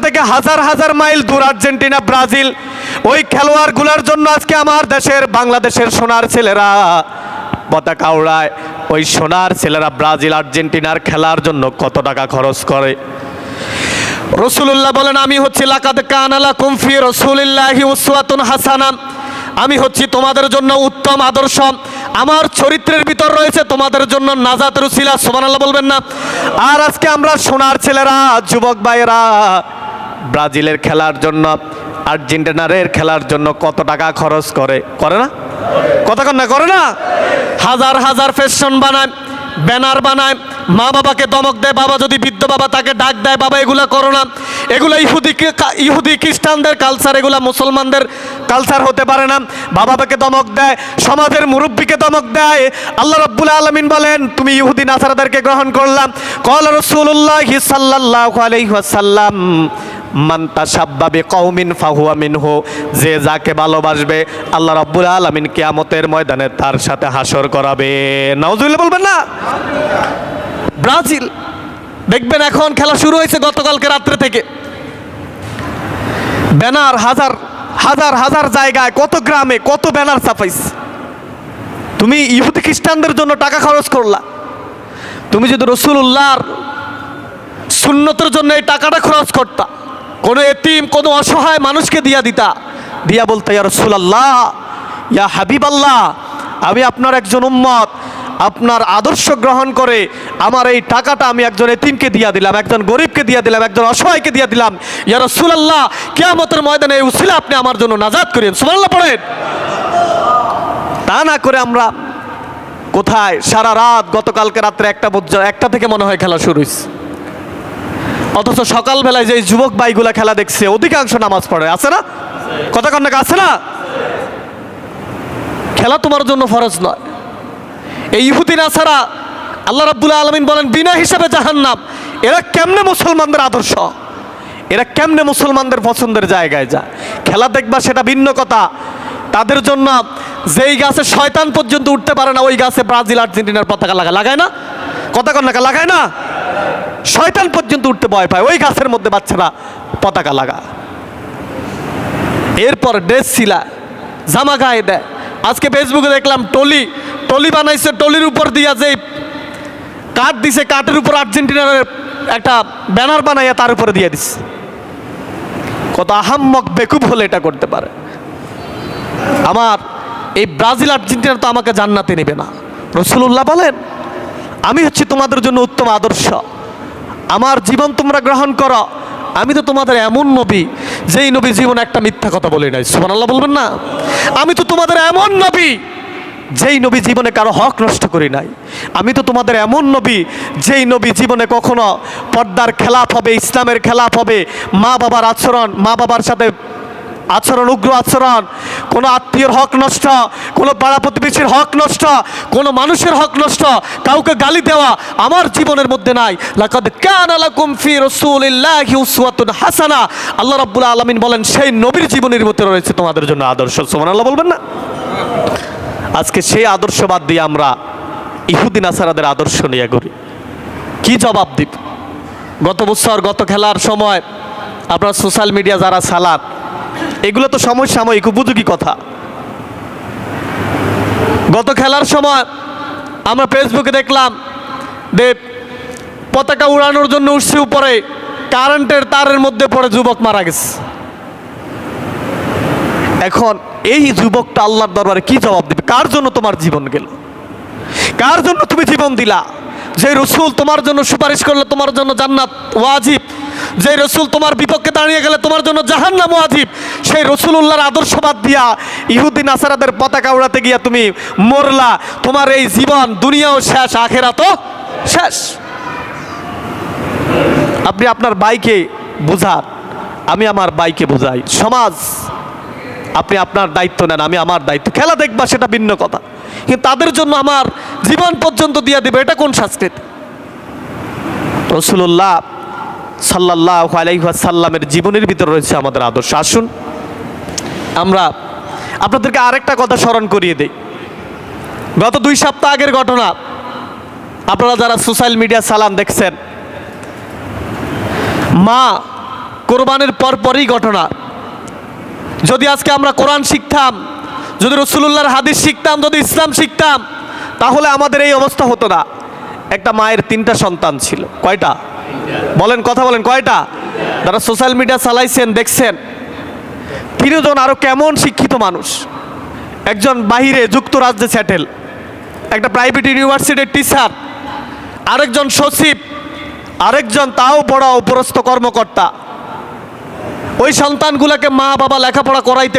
থেকে হাজার হাজার মাইল দূর আর্জেন্টিনা, ব্রাজিল, ওই খেলোয়াড়গুলোর জন্য আজকে আমার দেশের বাংলাদেশের সোনার ছেলেরা পতাকা উড়ায়। ওই সোনার ছেলেরা ব্রাজিল আর্জেন্টিনার খেলার জন্য কত টাকা খরচ করে। রাসূলুল্লাহ বলেন, আমি হচ্ছি লাকাদ কানা লাকুম ফি রাসূলিল্লাহি উসওয়াতুন হাসানাহ, আমি হচ্ছি তোমাদের জন্য উত্তম আদর্শ, আমার চরিত্রের ভিতর রয়েছে তোমাদের জন্য নাজাতের উসিলা। সুবহানাল্লাহ বলবেন না? আর আজকে আমরা সোনার ছেলেরা, যুবক ভাইয়েরা ব্রাজিলের খেলার জন্য, আর্জেন্টিনার খেলার জন্য কত টাকা খরচ করে না? কতক্ষণ না করে না? হাজার হাজার ফ্যাশন বানায়, ব্যানার বানায়, মা বাবাকে দমক দেয়। বাবা যদি বৃদ্ধ বাবা তাকে ডাক দেয়, বাবা এগুলা করো না, এগুলো ইহুদি খ্রিস্টানদের কালচার, এগুলা মুসলমানদের কালচার হতে পারে না। বাবাকে দমক দেয়, সমাজের মুরব্বীকে দমক দেয়। আল্লাহ রাব্বুল আলামিন বলেন, তুমি ইহুদি নাসারাদেরকে গ্রহণ করলাম। ক্বালা রাসূলুল্লাহি সাল্লাল্লাহু আলাইহি ওয়াসাল্লাম, মান তাশাব্বা বিকওমিন ফাহুয়া মিনহু, যে যাকে ভালোবাসবে আল্লাহ রাব্বুল আলামিন কিয়ামতের ময়দানে তার সাথে হাসর করাবে। নাউজুবিল্লাহ বলবেন না? ব্রাজিল দেখবেন এখন খেলা শুরু হয়েছে গতকালকে রাত্রে থেকে, ব্যানার হাজার হাজার হাজার জায়গায়, কত গ্রামে কত ব্যানার ছাপাইছে। তুমি ইহুদি খ্রিস্টানদের জন্য টাকা খরচ করলা, তুমি যদি রাসূলুল্লাহর সুন্নতের জন্য এই টাকাটা খরচ করতা, কোনো এতিম কোনো অসহায় মানুষকে দিতা, দিয়া বলতে, ইয়া রাসূলুল্লাহ, ইয়া হাবিবাল্লাহ, আমি আপনার একজন উম্মত, আপনার আদর্শ গ্রহণ করে আমার এই টাকাটা আমি একজন এতিমকে দিয়া দিলাম, একজন গরিবকে দিয়া দিলাম, একজন অসহায়কে দিয়া দিলাম, ইয়া রাসূলুল্লাহ, কিয়ামতের ময়দানে এই উসিলা আপনি আমার জন্য নাজাত করেন। সুবহানাল্লাহ পড়েন। তা না করে আমরা কোথায় সারা রাত, গতকালকে রাত্রে 1টা থেকে মনে হয় খেলা শুরু হয়েছে, অথচ সকালবেলায় যে যুবক ভাইগুলা খেলা দেখছে অধিকাংশ নামাজ পড়ে, আছে না? কথা কন্যা আছে না? খেলা তোমার জন্য ফরজ নয়। এই ইহুদি নাসারা আল্লাহ রাব্বুল আলামিন বলেন বিনা হিসাবে জাহান্নাম। এরা কেমনে মুসলমানদের আদর্শ, এরা কেমনে মুসলমানদের পছন্দের জায়গায় যায়। খেলা দেখবা সেটা ভিন্ন কথা, তাদের জন্য যেই গাছে শয়তান পর্যন্ত উঠতে পারে না ওই গাছে ব্রাজিল আর্জেন্টিনার পতাকা লাগায় না? কথা কন্যা লাগায় না? শয়তান পর্যন্ত উঠতে ভয় পায়, ওই গাছের মধ্যে বাচ্চারা পতাকা লাগা। এরপর ড্রেস সিলা, জামা গায়ে দেয়। আজকে ফেসবুকে দেখলাম টলি বানাইছে, টলির উপর দিয়া যে কাঠ দিছে, কাঠের উপর আর্জেন্টিনার একটা ব্যানার বানাইয়া তার উপরে দিয়ে দিচ্ছে। কত আহাম্মক বেকুব হলে এটা করতে পারে। আমার এই ব্রাজিল আর্জেন্টিনা তো আমাকে জান্নাতে নেবে না। রাসূলুল্লাহ বলেন, আমি হচ্ছি তোমাদের জন্য উত্তম আদর্শ, আমার জীবন তোমরা গ্রহণ করো। আমি তো তোমাদের এমন নবী যেই নবী জীবনে একটা মিথ্যা কথা বলে নাই। সুবহানাল্লাহ বলবেন না? আমি তো তোমাদের এমন নবী যেই নবী জীবনে কারো হক নষ্ট করি নাই। আমি তো তোমাদের এমন নবী যেই নবী জীবনে কখনো পর্দার খেলাফ হবে, ইসলামের খেলাফ হবে, মা বাবার সাথে আচরণ, উগ্র আচরণ, কোনো আত্মীয়র হক নষ্ট, কোনো পাড়া প্রতিবেশীর হক নষ্ট, কোনো মানুষের হক নষ্ট, কাউকে গালি দেওয়া আমার জীবনের মধ্যে নাই। লাকাদ কানা লাকুম ফি রাসূলিল্লাহি উসওয়াতুন হাসানাহ। আল্লাহ রাব্বুল আলামিন বলেন সেই নবীর জীবনের মধ্যে রয়েছে তোমাদের জন্য আদর্শ। সুবহানাল্লাহ বলবেন না? আজকে সেই আদর্শ বাদ দিয়ে আমরা ইহুদি নাসারাদের আদর্শ নিয়ে ঘুরি, কি জবাব দিব? গত বছর গত খেলার সময় আপনারা সোশ্যাল মিডিয়া যারা চালান, এগুলো তো সমসাময়িক উপযোগী কথা। গত খেলার সময় আমরা ফেসবুকে দেখলাম যে পতাকা উড়ানোর জন্য উঠছে উপরে, কারেন্টের তারের মধ্যে পড়ে যুবক মারা গেছে। এখন এই যুবকটা আল্লাহর দরবারে কি জবাব দিবে? কার জন্য তোমার জীবন গেল? কার জন্য তুমি জীবন দিলা? যে রসুল তোমার জন্য সুপারিশ করলে তোমার জন্য জান্নাত ওয়াজিব, যে রসুল তোমার বিপক্ষে দাঁড়িয়ে গেলে তোমার জন্য জাহান্নাম ওয়াজিব, সেই রসুলুল্লাহর আদর্শবাদ দিয়া ইহুদি নাসারাদের পতাকা উড়াতে গিয়া তুমি মরলা। তোমার এই জীবন দুনিয়াও শেষ, আখেরাতও শেষ। আপনি আপনার ভাইকে বুঝান, আমি আমার ভাইকে বুঝাই। সমাজ আপনি আপনার দায়িত্ব নেন, আমি আমার দায়িত্ব। খেলা দেখবা সেটা ভিন্ন কথা, কিন্তু তাদের জন্য আমার জীবন পর্যন্ত দিয়ে দেবে, এটা কোন সংস্কৃতি? রাসূলুল্লাহ সাল্লাল্লাহু আলাইহি ওয়াসাল্লামের জীবনের ভিতরে রয়েছে আমাদের আদর্শ। আসুন আমরা আপনাদেরকে আরেকটা কথা স্মরণ করিয়ে দেই। গত 2 সপ্তাহ আগের ঘটনা, আপনারা যারা সোশ্যাল মিডিয়া চালান দেখছেন, মা কোরবানির পরপরই ঘটনা। যদি আজকে আমরা কোরআন শিখতাম, যদি রাসূলুল্লাহর হাদিস শিখতাম, যদি ইসলাম শিখতাম, তাহলে আমাদের এই অবস্থা হতো না। একটা মায়ের 3টা সন্তান ছিল। কয়টা বলেন, কথা বলেন, কয়টা? যারা সোশ্যাল মিডিয়া চালাইছেন দেখছেন, 3 জন আরো কেমন শিক্ষিত মানুষ। একজন বাহিরে যুক্তরাজ্যে সেটেল, একটা প্রাইভেট ইউনিভার্সিটির টিচার, আরেকজন সচিব, আরেকজন তাও বড় উপরস্থ কর্মকর্তা। ওই সন্তানগুলোকে মা বাবা লেখাপড়া করাইতে